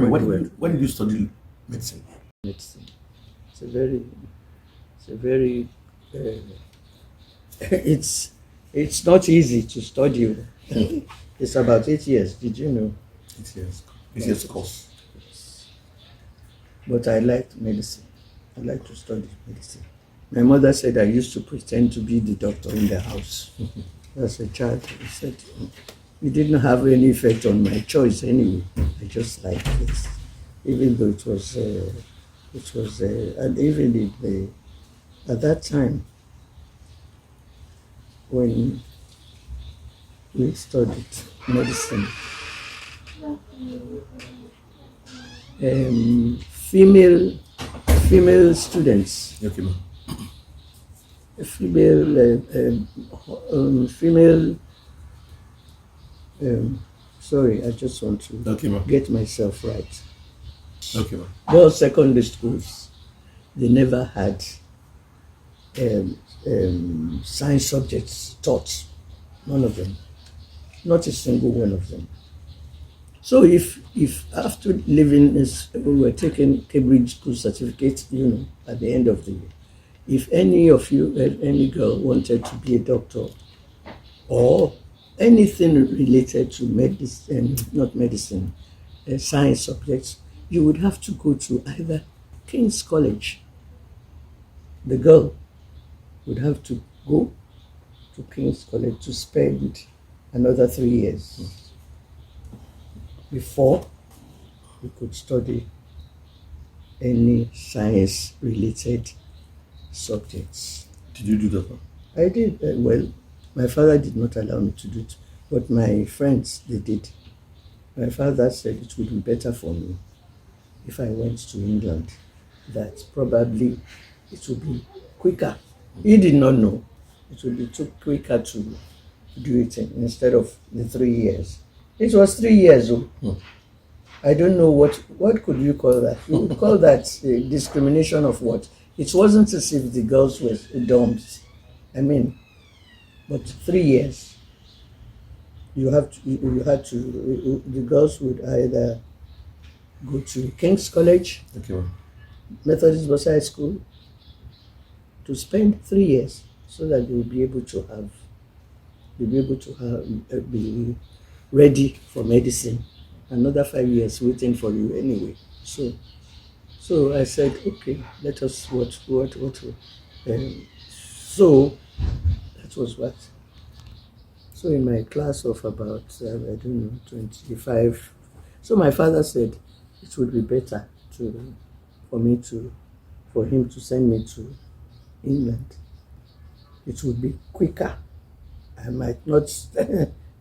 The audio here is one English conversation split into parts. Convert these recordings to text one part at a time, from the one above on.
me, when did you study medicine? Medicine. It's a very, it's not easy to study. It's about 8 years. Did you know? 8 years. 8 years course. But I liked medicine. I like to study medicine. My mother said I used to pretend to be the doctor in the house. As a child, she said it didn't have any effect on my choice anyway. I just liked it, even though it was, and even at that time when we studied medicine, female students, Okay, ma'am. Sorry, I just want to get myself right. Okay, ma'am. Girls' secondary schools, they never had science subjects taught. None of them. Not a single one of them. So if after leaving this, we were taking Cambridge school certificate, at the end of the year, if any of you, any girl wanted to be a doctor or anything related to medicine, not medicine, science subjects, you would have to go to either King's College. The girl would have to go to King's College to spend another 3 years before we could study any science-related subjects. Did you do that, ma'am? I did. Well, my father did not allow me to do it, but my friends, they did. My father said it would be better for me if I went to England, that probably it would be quicker. He did not know. It would be too quicker to do it instead of the 3 years. It was 3 years. I don't know what could you call that? You would call that discrimination of what? It wasn't as if the girls were dumped. I mean, but 3 years. You had to. The girls would either go to King's College, Okay, ma'am. Methodist Boys High School, to spend 3 years, so that they will be able to be ready for medicine. Another 5 years waiting for you anyway. So I said, okay, let us watch what. So that was what. So in my class of about, 25, so my father said it would be better for him to send me to England. It would be quicker. I might not,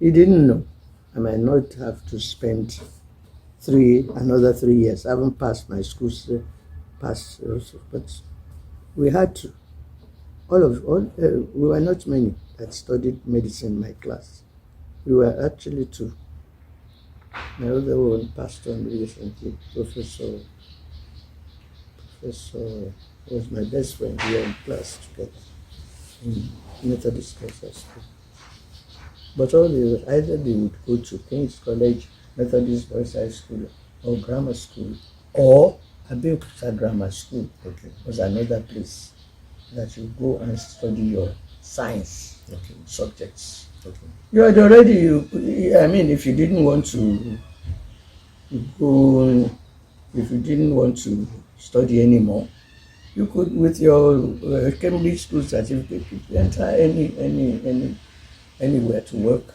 he didn't know, I might not have to spend another 3 years. I haven't passed my school, but we had to. We were not many that studied medicine in my class. We were actually two. My other one passed on recently, Professor was my best friend. We were in class together in Methodist Girls High School. But all the others, either they would go to King's College, Methodist Boys High School, or grammar school, or Abeokuta Grammar School. Okay. Was another place that you go and study your science subjects. Okay. You had already, if you didn't want to go, if you didn't want to study anymore, you could, with your Cambridge school certificate, enter anywhere to work.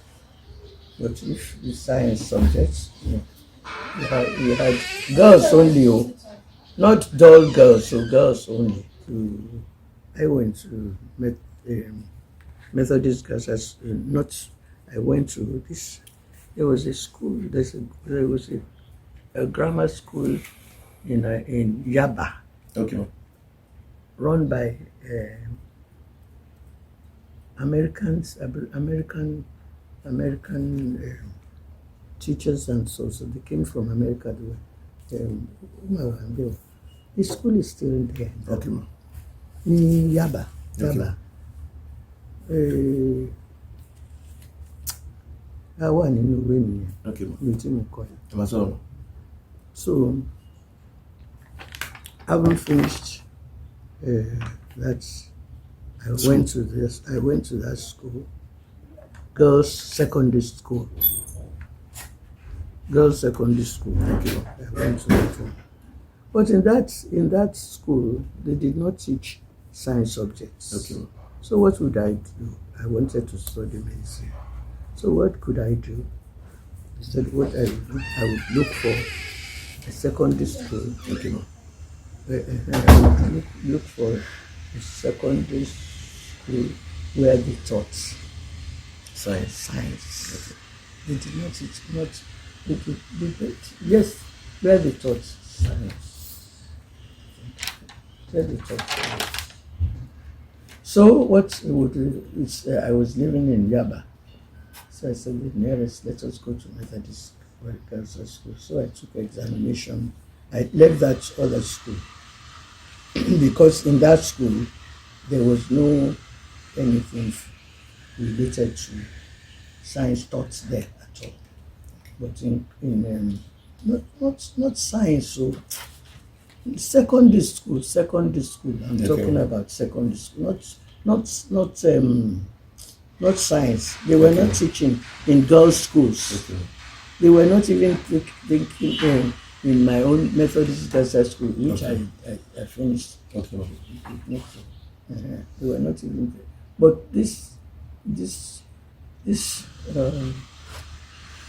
But if the science subjects, you had girls only, not dull girls, so girls only. I went to Methodist Girls, I went to this. There was a school. There was a grammar school in Yaba. Okay. Run by American teachers, and so they came from America. The school is still there. Okay. In Yaba. I wà nínú ìwé mi yẹn. Okay. Mi tí mo kọ yẹn. So, having finished that, I went to that school, girls' secondary school. Girls' secondary school. Okay. I went to that one. But in that school, they did not teach science subjects. Okay. So what would I do? I wanted to study medicine. So what could I do? I said what I would do, I would look for a secondary school. Okay. I would look for a secondary school where they taught Science. science. They did not teach yes, where they taught science. Where they taught science. So what we would do is I was living in Yaba. So I said the nearest, let us go to Methodist Girls' School. So I took examination. I left that other school because in that school there was no anything related to science taught there at all. But in not science, so secondary school. I'm talking about secondary school, not science. They were not teaching in girls' schools. Okay. They were not even thinking in my own Methodist Girls' School, which I finished. Okay. They were not even there. But this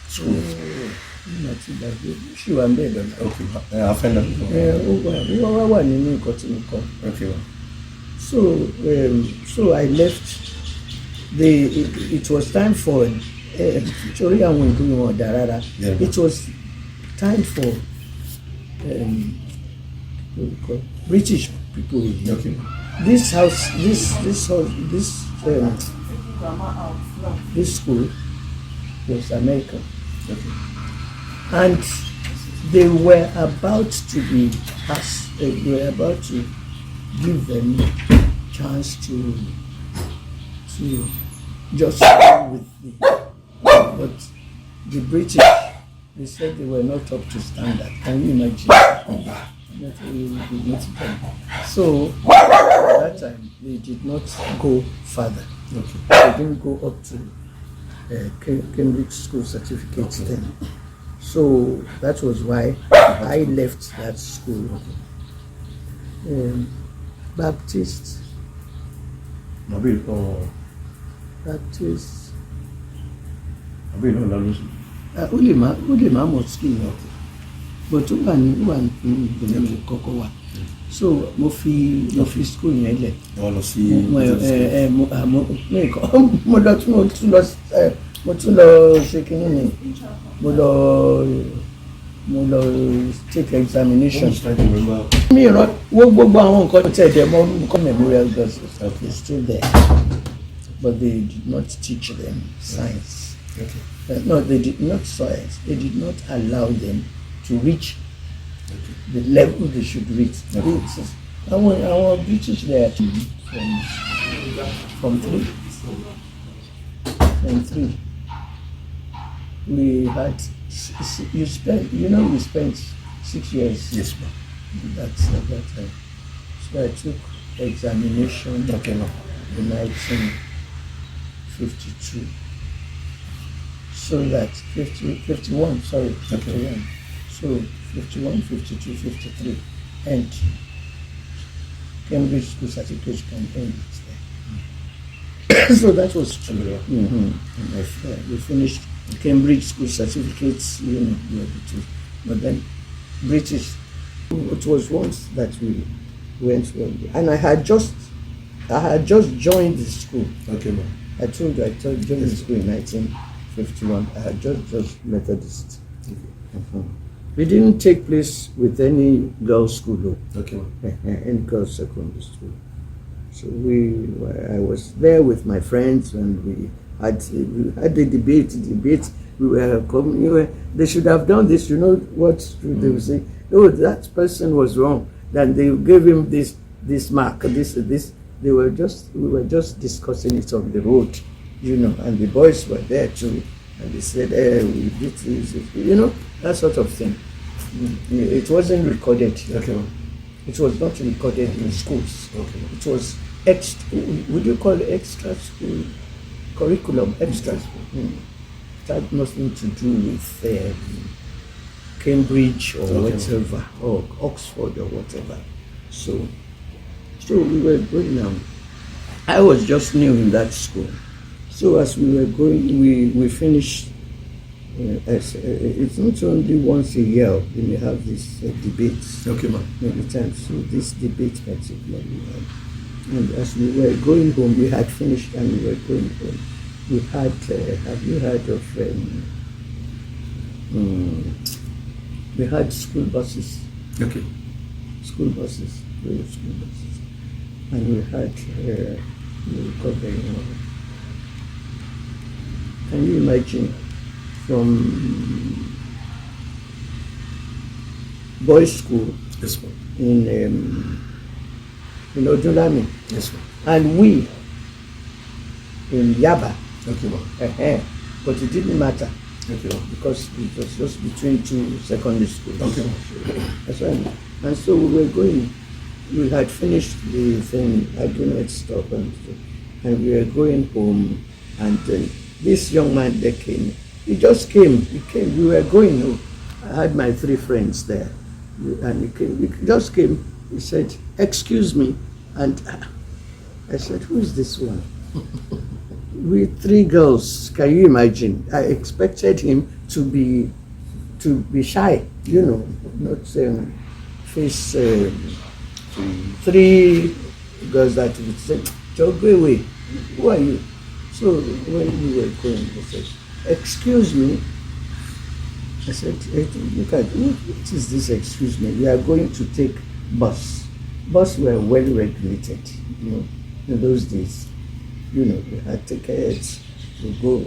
school, she was there. Okay. I find that. Okay. So I left. It was time for it was time for British people. Okay. This school was American. Okay. And they were about to give them chance to just go with but the British, they said they were not up to standard. Can you imagine? So at that time they did not go further. Okay. They didn't go up to Cambridge School certificates then. So that was why I left that school. Baptist. Ulema mosque but one kọ́kọ́ wà. So mo fi school yẹn lẹ̀. Mo tún lọ ṣe kínní ni mo lọ take examination. Mi ràn gbogbo àwọn nǹkan tẹ̀ dẹ̀ mọ́ nǹkan memorial girls is still there, but they did not teach them science. Okay. No, they did not science. They did not allow them to reach the level they should reach. Our British there from three. We had we spent 6 years. Yes, ma'am. That's at that time. So I took examination. Okay, ma'am. In 1952. So that 51, sorry, 51. Okay. So 51, 52, 53, and Cambridge School certificate can end it there. So that was true. Mm-hmm. We finished Cambridge School certificates, but then British. It was once that we went, and I had just joined the school. Okay, ma'am. I joined the school in 1951. I had just Methodist. Mm-hmm. We didn't take place with any girls' school, though. Okay, ma'am. Any girls' secondary school. So I was there with my friends, and we had the debate. We were coming. They should have done this. You know what they would say? Oh, that person was wrong. Then they gave him this mark. This. We were just discussing it on the road, and the boys were there too, and they said, "Hey, we did this," that sort of thing. It wasn't recorded. Okay, ma'am. It was not recorded in schools. Okay. It was would you call it extra school curriculum? Extra. It had nothing to do with Cambridge or whatever, or Oxford or whatever. So we were going. I was just new in that school. So as we were going, we finished. It's not only once a year we may have these debates. Okay, ma'am. Many times. So this debate particularly. And as we were going home, we had finished and we were going home. We had, have you heard of, we had school buses. Okay. School buses, school buses. And we had, can you imagine, from boys' school Yes, ma'am. in Odulami, Yes, ma'am. and we in Yaba. Okay, ma'am. But it didn't matter Okay, ma'am. because it was just between two secondary schools. Okay. That's right. And so we were going. We had finished the thing. I do not stop, and we were going home. And this young man that came, he just came. He came. We were going. I had my 3 friends there, and he came. He just came. He said, "Excuse me," and I said, "Who is this one?" We 3 girls. Can you imagine? I expected him to be shy, not face 3 girls that would say, "Just go away. Who are you?" So when we were going, he said, "Excuse me." I said, "Look at what is this? Excuse me. We are going to take bus. Bus were well regulated, in those days. We had tickets to go.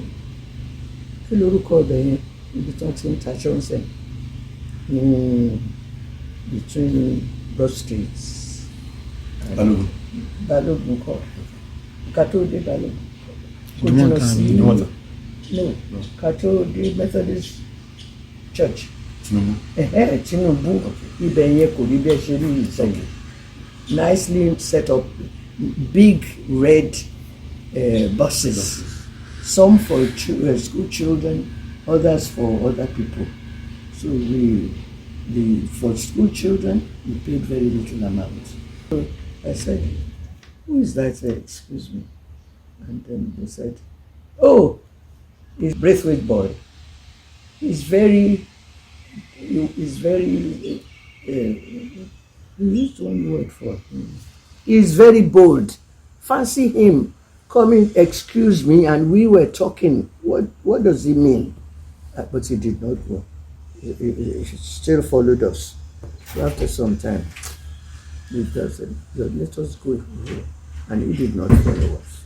Between Broad Streets. Balogun. Balogun call. Kato de Balogun. Dumota. No. Kato de Methodist Church. Tinubu. Tinubu. Ibẹ̀ yẹn kò rí bẹ́ẹ̀ ṣe rí ìsẹ̀yìn. Nicely set up, big red buses. Some for school children, others for other people. So for school children, we paid very little amount. So I said, "Who is that? Excuse me." And then they said, "Oh, he's Braithwaite boy. He's very, he used one word for him. He's very bold. Fancy him coming, excuse me, and we were talking. What does he mean?" But he did not go. He still followed us. So after some time, we just said, "Let us go here." And he did not follow us.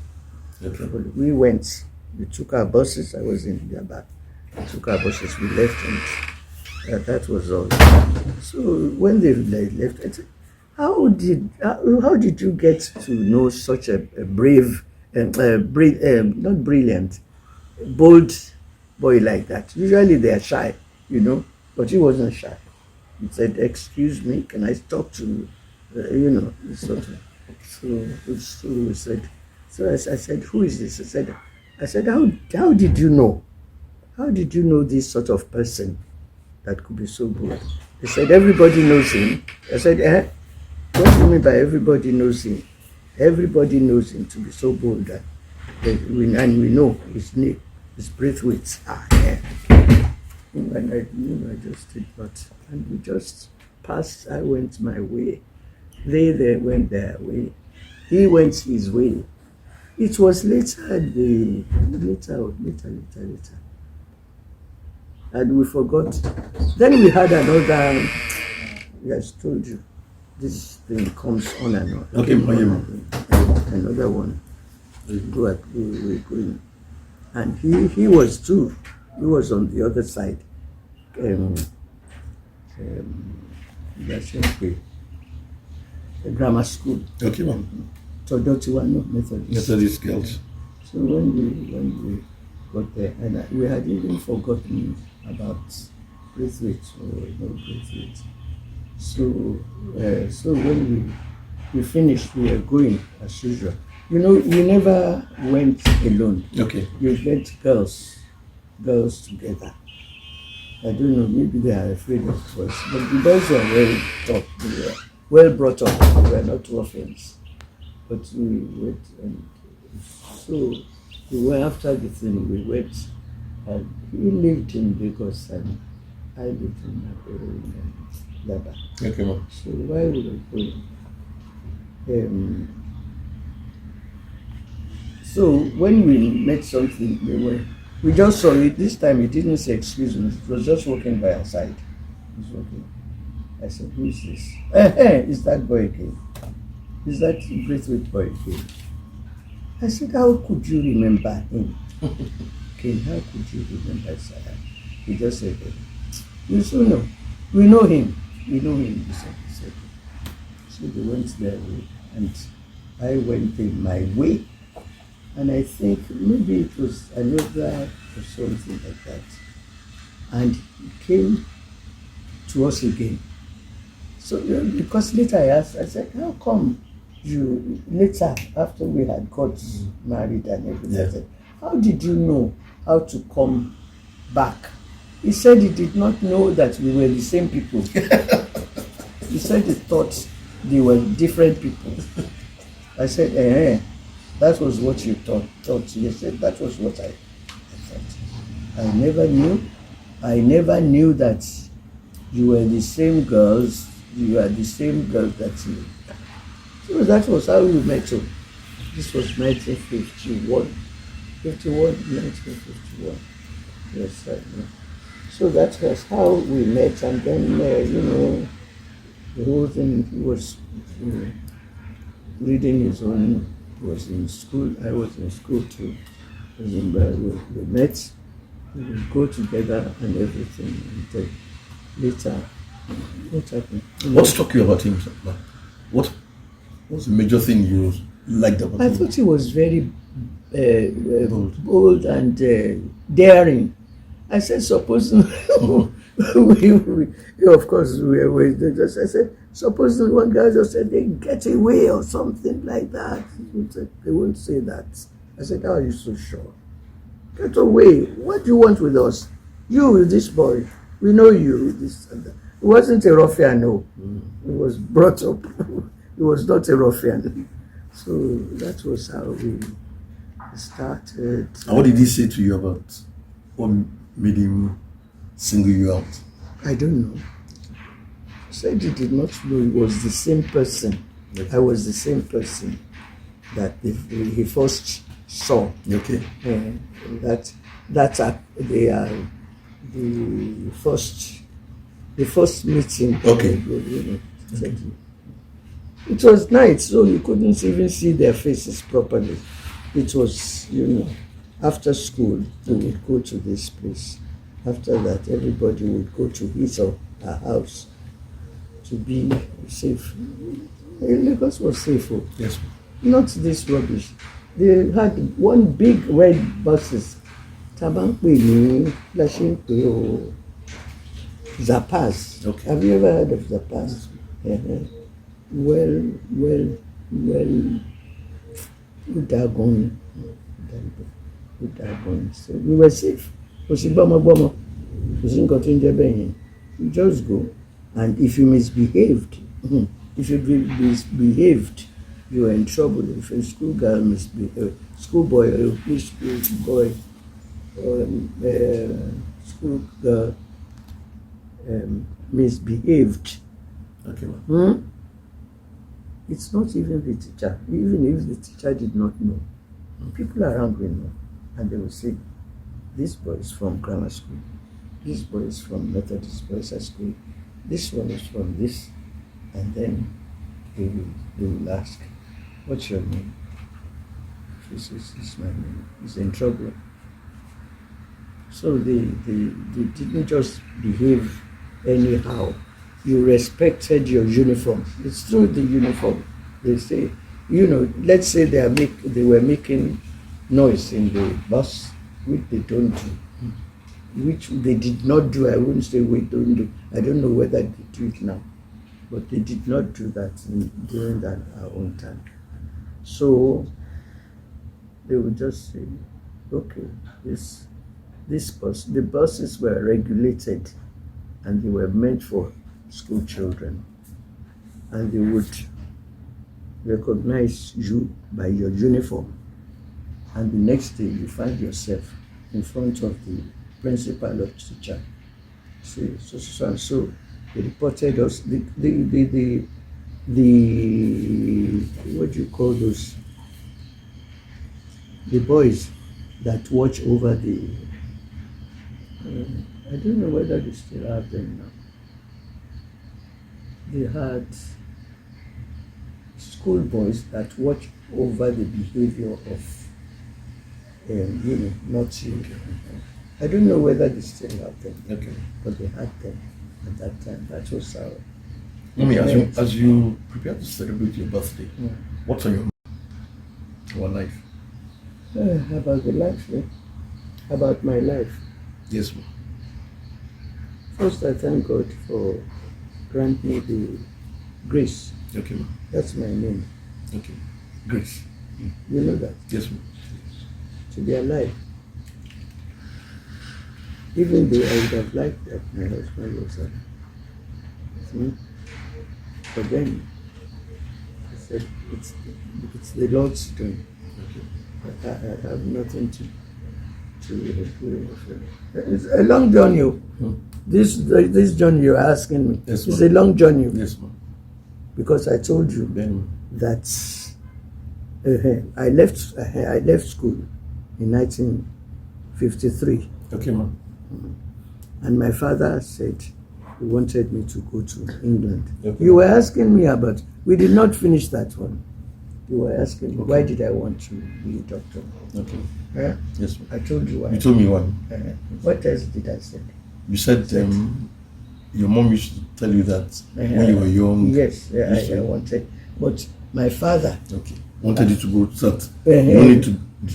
Okay. We went. We took our buses. I was in their back. We took our buses. We left, and that was all. So when they left, I said, how did you get to know such a brave, not brilliant, bold boy like that? Usually they are shy, but he wasn't shy. He said, "Excuse me, can I talk to you?" Sort of. So we said. So I said, "Who is this?" I said, how did you know? How did you know this sort of person that could be so bold?" They said, "Everybody knows him." I said, "What do you mean by everybody knows him?" Everybody knows him to be so bold that we know his name is Braithwaite. And I just did not. And we just passed. I went my way. They went their way. He went his way. It was later. And we forgot. Then we had another. Yes, told you. This thing comes on and on. Okay, another one. We were going. And he was too. He was on the other side. The grammar school. Okay, ma'am. Todotiwano Methodist. Methodist girls. So when we got there, and we had even forgotten about Braithwaite. Oh, no, Braithwaite. So, so when we finished, we were going as usual. You know, we never went alone. Okay. You get girls together. I don't know, maybe they are afraid of us. But the boys were well taught, they were well brought up, they were not orphans. But we went, and so we went after the thing, we went, and he lived in Lagos, and I lived in Laba. Okay, ma'am. So while we were going, so when we met something, we just saw it. This time he didn't say excuse me. It was just walking by our side. He was walking. I said, who is this? Is that boy again? Is that Braithwaite boy again? I said, how could you remember him? Okay, how could you remember Sarah? He just said, you still know. We know him. We know him. He said. So they went their way, and I went in my way. And I think maybe it was another or something like that. And he came to us again. So because later I asked, I said, how come you, later after we had got married and everything, I said, how did you know how to come back? He said he did not know that we were the same people. He said he thought they were different people. I said, that was what you thought. He said, that was what I thought. I never knew that you were the same girls. You are the same girls that you. So that was how we met him. This was 1951. 1951. Yes, I know. So that was how we met, and then, the whole thing, he was reading his own. He was in school, I was in school too. We met, we would go together and everything. And then later, what happened? What struck you about him, sir? What was the major thing you liked about him? I thought he was very bold and daring. I said, supposing of course, I said, supposing one guy just said they get away or something like that. They won't say that. I said, how are you so sure? Get away. What do you want with us? You with this boy. We know you with this and that. He wasn't a ruffian, no. He was brought up. He was not a ruffian. So that was how we started. And what did he say to you about what made him single you out? I don't know. He said he did not know he was the same person. I was the same person that he first saw. Okay. That's the first meeting. Okay. It was night, so you couldn't even see their faces properly. It was, after school, we would go to this place. After that, everybody would go to his or her house to be safe. Lagos was safe. Yes. Not this rubbish. They had one big red buses. Zapas. Okay. Have you ever heard of Zapas? Well, Udagon. So we were safe. You just go. And if you misbehaved, you are in trouble. If a schoolgirl misbehaved, schoolboy or schoolboy or schoolgirl misbehaved, Okay. it's not even the teacher. Even if the teacher did not know, people around will know, and they will say, this boy is from grammar school, this boy is from Methodist Boys High School, this one is from this, and then they will ask, what's your name? She says, it's my name. He's in trouble. So they didn't just behave anyhow. You respected your uniform. It's through the uniform. They say, let's say they were making noise in the bus, which they don't do. which they did not do. I wouldn't say we don't do. I don't know whether they do it now, but they did not do that during that our own time. So they would just say, okay, the buses were regulated and they were meant for school children, and they would recognize you by your uniform, and the next day you find yourself in front of the principal or teacher. Say so and so. They reported us the what do you call those? The boys that watch over the I don't know whether they still have them now. They had school boys that watch over the behavior of not children. I don't know whether they still have them. Okay. But they had them at that time. That was our. Mommy, as you prepare to celebrate your birthday, what's on your mind? Your life? About the life, about my life. Yes, ma'am. First, I thank God for granting me the grace. Okay, ma'am. That's my name. Okay. Grace. You know that? Yes, ma'am. To be alive. Even though I would have liked that my husband was alive with me. But then I said, it's the Lord's doing. Okay. I have nothing to do with it. It's a long journey. This journey you're asking me, yes, it's a long journey. Yes, ma'am. Because I told you Then that I left school in 1953. okay, ma'am. And my father said he wanted me to go to England. Okay. You were asking me about, we did not finish that one. You were asking me, why did I want to be a doctor? Okay. Yeah? Yes, ma'am. I told you why. You told me one. What else did I say? You said your mom used to tell you that when you were young. Yes, I wanted. But my father. Okay. Wanted you to go to that. You wanted to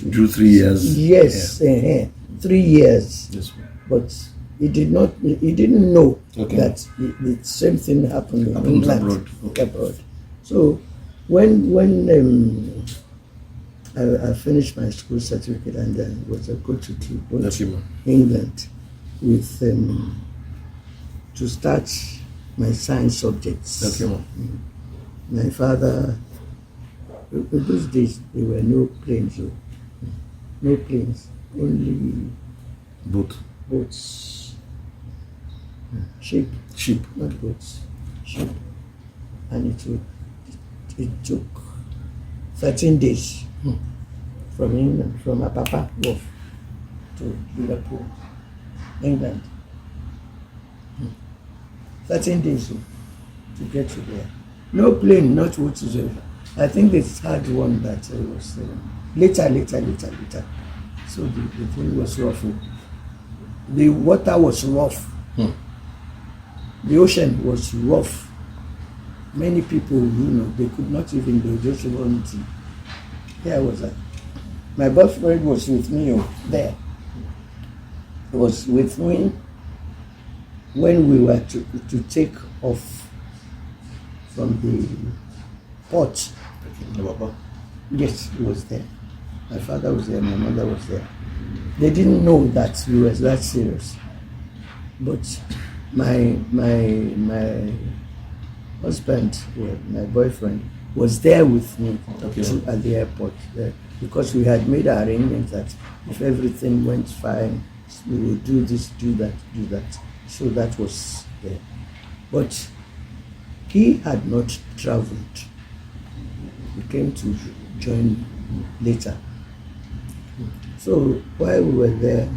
do 3 years. Yes, 3 years. Yes, ma'am. But he didn't know Okay. that the same thing happened in Happened England. abroad. Okay. Abroad. So when I finished my school certificate and then was go to Okay, ma'am. England with to start my science subjects. Okay, ma'am. My father, in those days there were no planes, no planes, only boats, ship, not boats, ship, and it took 13 days from England, from Apapa Wharf to Liverpool, England. 13 days to get to there. No plane, not whatsoever. I think they had one that was later. So the thing was rough. The water was rough. The ocean was rough. Many people, they could not even, they just wanted. Here I was at. My boyfriend was with me there. He was with me when we were to take off from the port. Yes, he was there. My father was there, my mother was there. They didn't know that we were that serious. But my husband, my boyfriend, was there with me at the airport because we had made arrangements that if everything went fine, we would do this, do that. So that was there. But he had not traveled. He came to join later. So while we were there,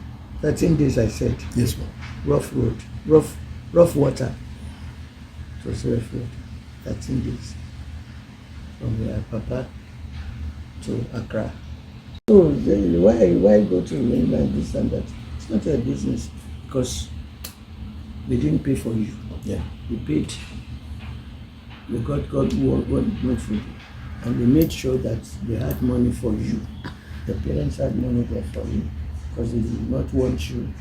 13 days I said. Yes, ma'am. Rough road, rough water. It was rough road. 13 days. From Papa to Accra. So why go to England, this and that? It's not a business because they didn't pay for you. Yeah. They paid. They got what for you. And they made sure that they had money for you. The parents had money there for you because they did not want you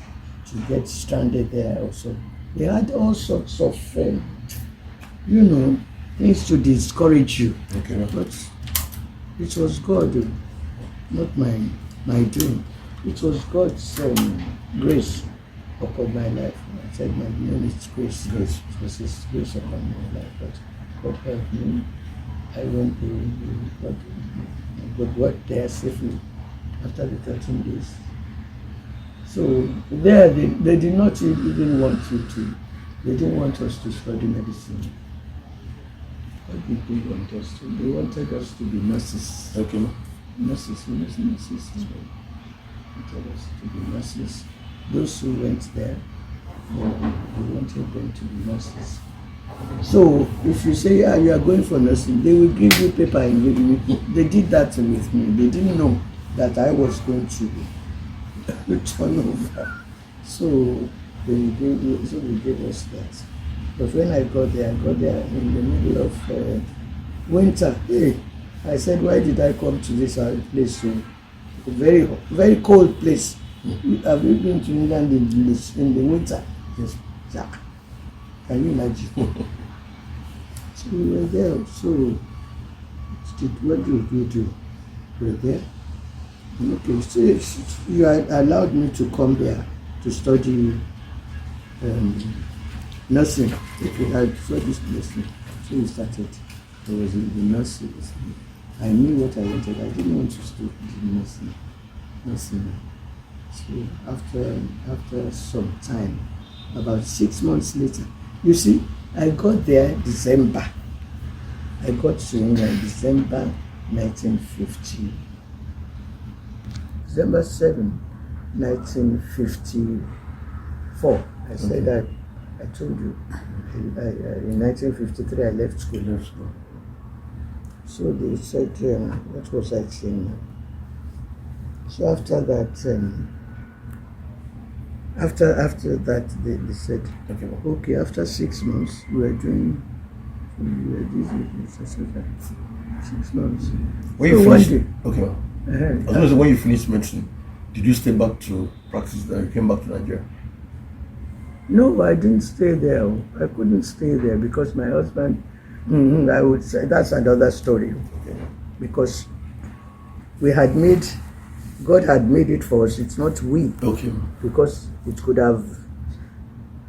to get stranded there also. They had all sorts of, things to discourage you. Okay. But it was God, not my doing. It was God's grace upon my life. I said my name is Grace. Grace. It was His grace upon my life. But God helped me. I went to God worked there safely after the 13 days. So there they did not even want they didn't want us to study medicine. What did they want us to? They wanted us to be nurses. Okay. Nurses. They wanted us to be nurses. Those who went there, they wanted them to be nurses. So if you say you are going for nursing, they will give you paper and give you. They did that with me. They didn't know that I was going to turn over. So they gave us that. But when I got there in the middle of winter. Hey, I said, why did I come to this place? So a very, very cold place. Have you been to England in the winter? Yes. Jack. Can you imagine? So we were there. So what did we do? We were there. Okay, so you allowed me to come here to study nursing. If you had studied nursing, so we started. There was the nursing. I knew what I wanted. I didn't want to study nursing. So after some time, about 6 months later, you see, I got there December. I got to England December 1950. December 7, 1954. I said that, I told you, in 1953 I left school. So they said, what was I saying now? So after that, after that they said, okay, after 6 months we were busy. 6 months. When you finished, I was going to say, when you finished medicine, did you stay back to practice there? You came back to Nigeria? No, I didn't stay there. I couldn't stay there because my husband, I would say that's another story. Because God had made it for us. It's not we. Okay. Because it could have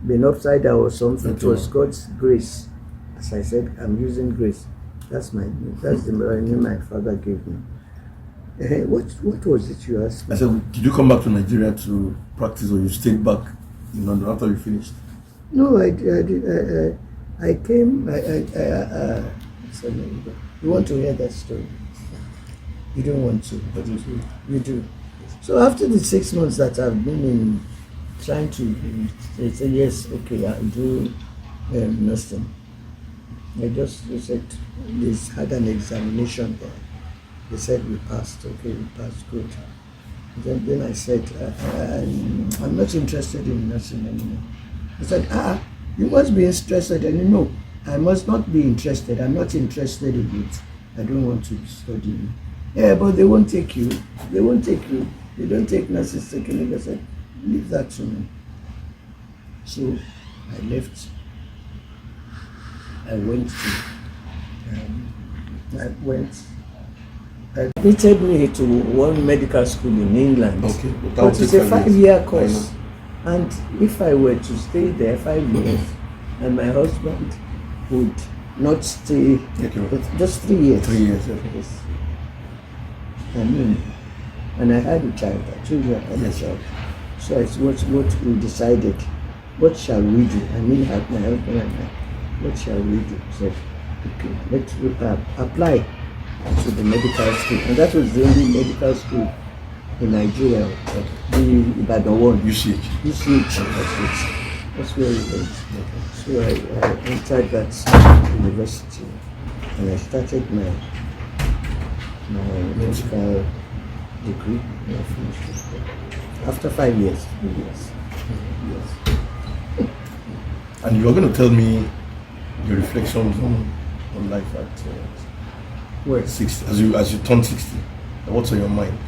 been upside down or something. Okay. It was God's grace. As I said, I'm using grace. That's the name my father gave me. What was it you asked me? I said, did you come back to Nigeria to practice, or you stayed back in London after you finished? No, I came. You want to hear that story? You don't want to, but you do. So after the 6 months that I've been in, trying to, they said, yes, okay, I'll do nursing. They said, they had an examination there. They said we passed, okay, we passed, good. Then I said, I'm not interested in nursing anymore. I said, you must be interested. And no, I must not be interested. I'm not interested in it. I don't want to study. Yeah, but they won't take you. They won't take you. They don't take nurses taking it. I said, leave that to me. So I left. I admitted me to one medical school in England. Okay. But it's a 5-year course. And if I were to stay there 5 years, and my husband would not stay, just 3 years. 3 years, yes. And I had a child. I told you I had a child. So it's what we decided. What shall we do? My husband and I. What shall we do? So, okay, let's apply to the medical school. And that was the only medical school in Nigeria. The Ibadan one. UCH. That's where we went. So I entered that university and I started my medical degree. And I finished it. After 5 years. Yes. And you are going to tell me your reflections on life at 60, as you turn 60. What's on your mind?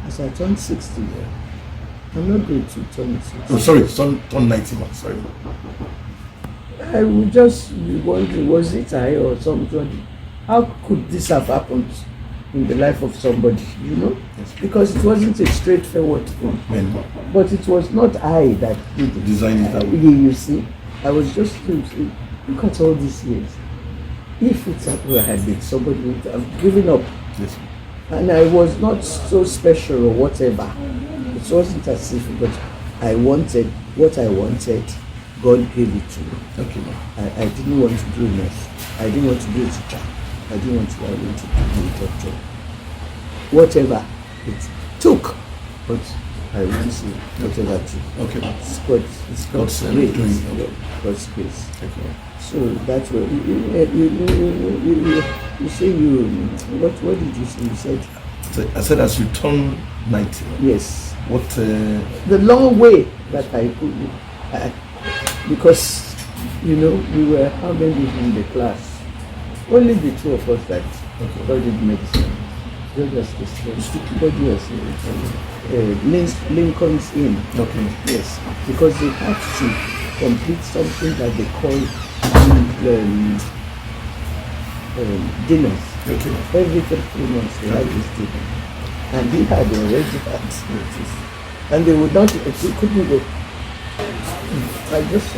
As I turned 60, I'm not going to turn it. Oh, sorry, turn 91. Sorry. I would just be wondering, was it I or somebody? How could this have happened in the life of somebody, you know? Yes. Because it wasn't a straightforward thing. But it was not I that did it. Designed it. You see, I was just thinking, look at all these years. If it had been somebody would have given up. Yes. And I was not so special or whatever. It wasn't as if, but I wanted what I wanted. God gave it to me. Okay. I didn't want to do nurse. I didn't want to be a teacher. I didn't want to be a doctor. Whatever it took, but I won't say whatever it took. Okay. It's God's grace. God's grace. Okay. So that's what you say. What did you say? You said. I said as you turn 90. Yes. What? The long way that I could. Because, you know, we were how many in the class? Only the two of us that studied medicine. Everybody was Lincoln's Inn. Okay. Yes, because they had to complete something that they call dinners. Okay. Every 3 months they had this dinner. And he had already had notice. And they would not, he couldn't go. I just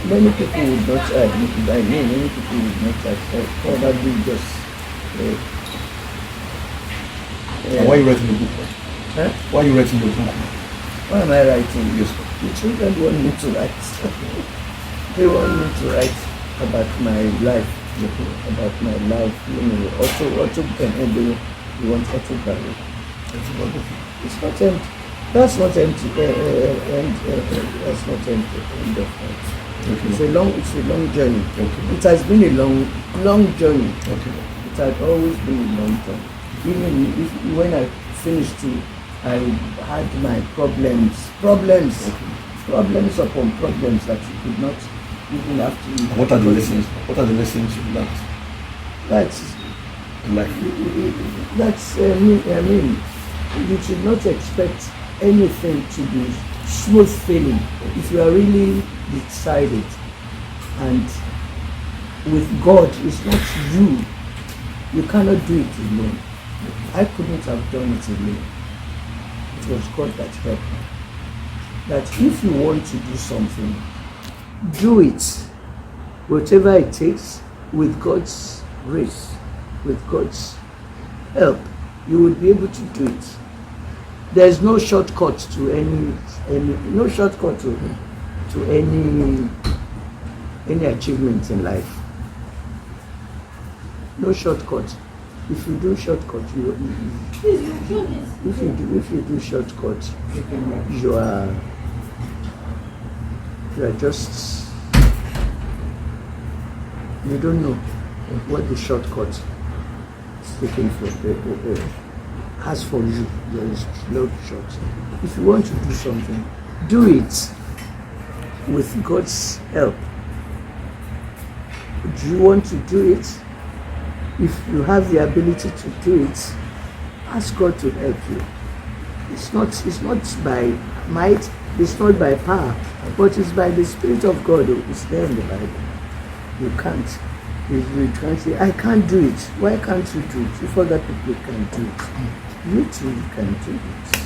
many people would not by name, many people would not probably just why are you writing the book? Huh? Why are you writing the book? Why am I writing this? The children want me to write. They want me to write about my life, about my life, you know, you want autobiography. It's not empty. That's not empty. That's not empty. End of that. Okay. It's a long journey. Okay. It has been a long journey. Okay. It had always been a long journey. Even when I finished school, I had my problems upon problems that you could not even have to. What are the lessons? What are the lessons you learned? That's Like. I mean, you should not expect anything to be smooth sailing if you are really decided. And with God, it's not you. You cannot do it alone. I couldn't have done it alone. It was God that helped me. That if you want to do something, do it. Whatever it takes, with God's grace, with God's help, you will be able to do it. There's no shortcut to no shortcut to any achievement in life. No shortcut. If you do shortcut, if you do shortcut, you are just, you don't know what the shortcut is taking for has for you. There is no short. If you want to do something, do it with God's help. Do you want to do it? If you have the ability to do it, ask God to help you. It's not by might, it's not by power, but it's by the Spirit of God who is there in the Bible. You can't. You can't say, I can't do it. Why can't you do it? If other people can do it, you too can do it.